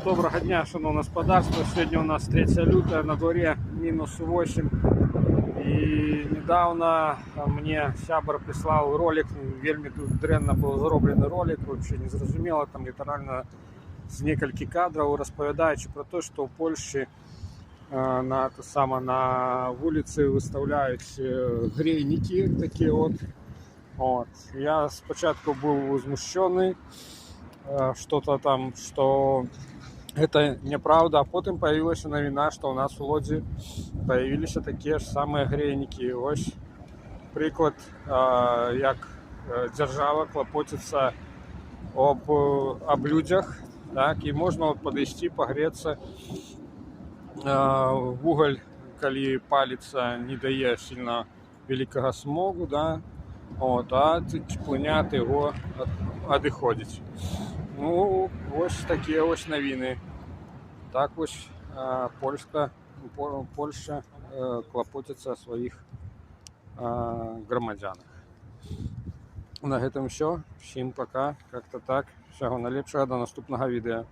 Доброго дня, шановне господарство. Сьогодні у нас 3 лютого, на дворі мінус 8. І недавно мені сябр прислав ролик, вельми тут дренно був зроблений ролик, взагалі не зрозуміло, там літерально з кілька кадрів, розповідаючи про те, що в Польщі на вулиці виставляють грейники такі от. Я спочатку був возмущений, что-то там, что это неправда, а потом появилась новина, что у нас в Лодзі появились такие же самые грейники. Ось приклад, як держава клопотится об людях, так, і можна подойти, погреться. Вуголь, коли палиться, не дає сильно великого смогу, да, а теплиня його відходить. Ну, ось такі ось новини. Так ось Польща клопотиться о своїх громадянах. На гэтым все. Всім пока. Как-то так. Всього найлепшого. До наступного відео.